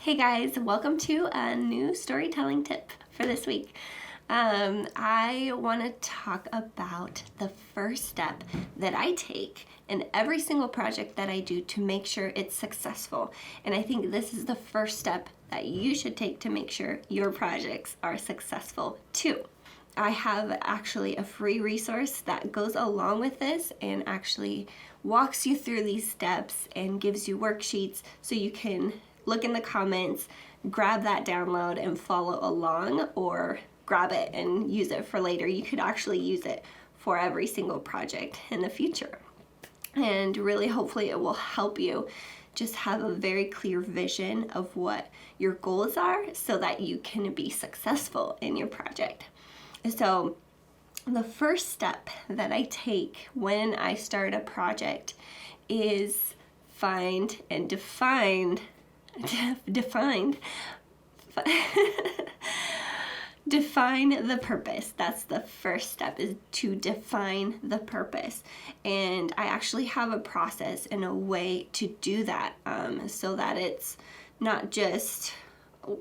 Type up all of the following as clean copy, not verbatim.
Hey guys, welcome to a new storytelling tip for this week. I want to talk about the first step that I take in every single project that I do to make sure it's successful. And I think this is the first step that you should take to make sure your projects are successful too. I have actually a free resource that goes along with this and actually walks you through these steps and gives you worksheets so you can look in the comments, grab that download and follow along, or grab it and use it for later. You could actually use it for every single project in the future. And really, hopefully it will help you just have a very clear vision of what your goals are so that you can be successful in your project. So the first step that I take when I start a project is find and define the purpose. That's the first step, is to define the purpose. And I actually have a process and a way to do that, so that it's not just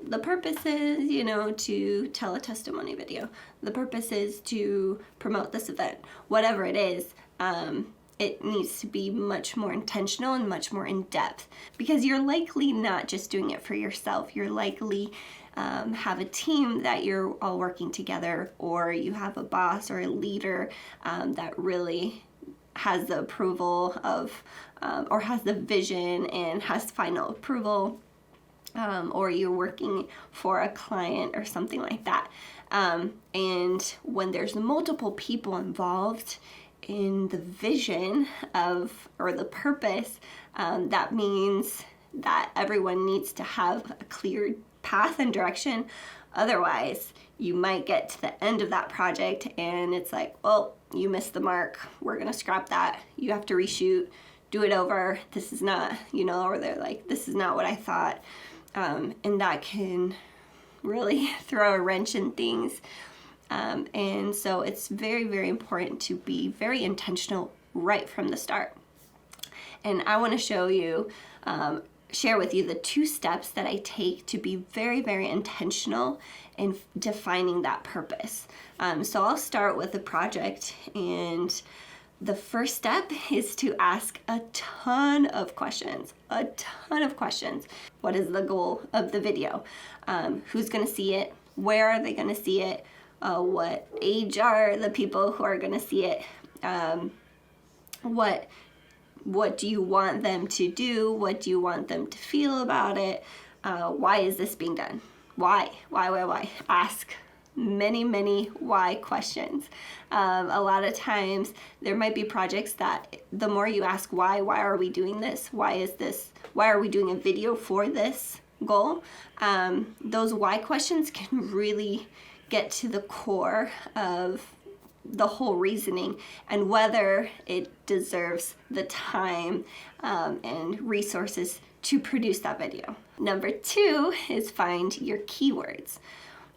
the purpose is, to tell a testimony video. The purpose is to promote this event. Whatever it is, it needs to be much more intentional and much more in depth, because you're likely not just doing it for yourself. You're likely have a team that you're all working together, or you have a boss or a leader that really has the approval of, or has the vision and has final approval, or you're working for a client or something like that. And when there's multiple people involved in the vision of, or the purpose, that means that everyone needs to have a clear path and direction. Otherwise, you might get to the end of that project and it's like, well, you missed the mark. We're gonna scrap that. You have to reshoot, do it over. This is not, or they're like, this is not what I thought. And that can really throw a wrench in things. And so it's very, very important to be very intentional right from the start. And I want to share with you the 2 steps that I take to be very, very intentional in defining that purpose. So I'll start with the project, and the first step is to ask a ton of questions. What is the goal of the video? Who's going to see it? Where are they going to see it? What age are the people who are going to see it? What do you want them to do? What do you want them to feel about it? Why is this being done? Why? Ask many why questions. A lot of times there might be projects that the more you ask why are we doing this? Why are we doing a video for this goal? Those why questions can really get to the core of the whole reasoning and whether it deserves the time and resources to produce that video. Number 2 is find your keywords.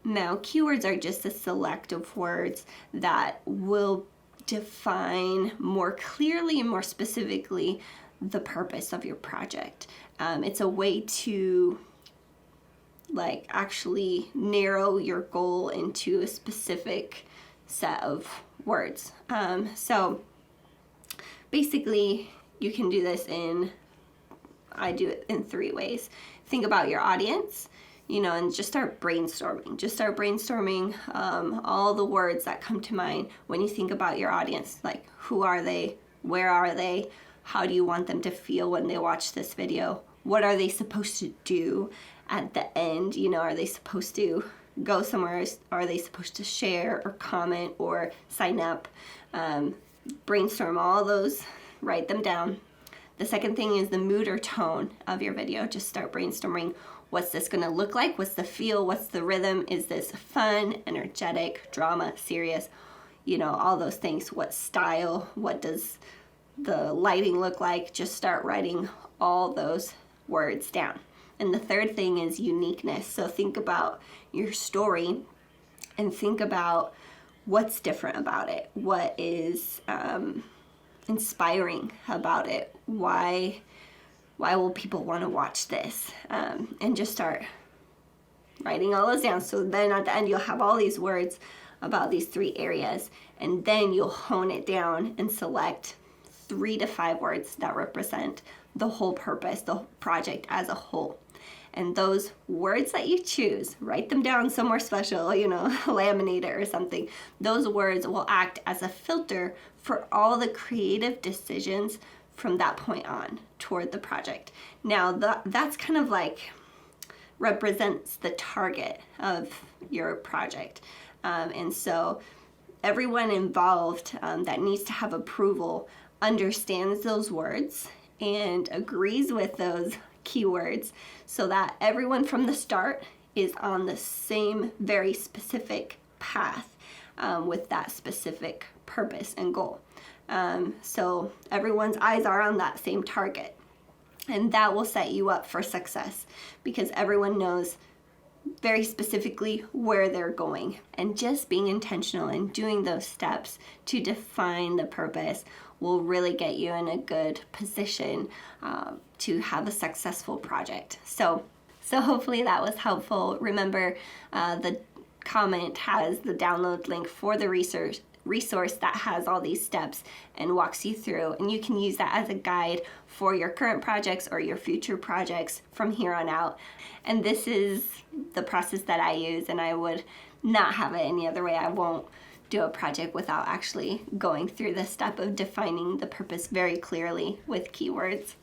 Now, keywords are just a select of words that will define more clearly and more specifically the purpose of your project. It's a way to actually narrow your goal into a specific set of words. So basically you can do this I do it in 3 ways. Think about your audience, and just start brainstorming all the words that come to mind when you think about your audience. Like, who are they? Where are they? How do you want them to feel when they watch this video? What are they supposed to do at the end? Are they supposed to go somewhere? Are they supposed to share or comment or sign up? Brainstorm all those, write them down. The second thing is the mood or tone of your video. Just start brainstorming. What's this going to look like? What's the feel? What's the rhythm? Is this fun, energetic, drama, serious? All those things. What style? What does the lighting look like? Just start writing all those words down. And the third thing is uniqueness. So think about your story and think about what's different about it. What is inspiring about it? Why Why will people want to watch this? And just start writing all those down. So then at the end, you'll have all these words about these 3 areas, and then you'll hone it down and select 3 to 5 words that represent the whole purpose, the project as a whole. And those words that you choose, write them down somewhere special, laminate it or something. Those words will act as a filter for all the creative decisions from that point on toward the project. Now, that's kind of like represents the target of your project. And so everyone involved that needs to have approval understands those words and agrees with those keywords, so that everyone from the start is on the same very specific path with that specific purpose and goal. So everyone's eyes are on that same target, and that will set you up for success because everyone knows very specifically where they're going. And just being intentional and doing those steps to define the purpose will really get you in a good position to have a successful project. So hopefully that was helpful. Remember, the comment has the download link for the resource that has all these steps and walks you through, and you can use that as a guide for your current projects or your future projects from here on out. And this is the process that I use, and I would not have it any other way. I won't do a project without actually going through the step of defining the purpose very clearly with keywords.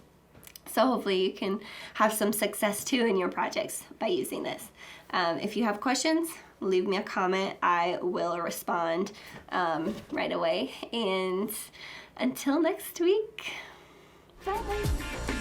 So hopefully you can have some success too in your projects by using this. If you have questions, leave me a comment. I will respond right away. And until next week, bye.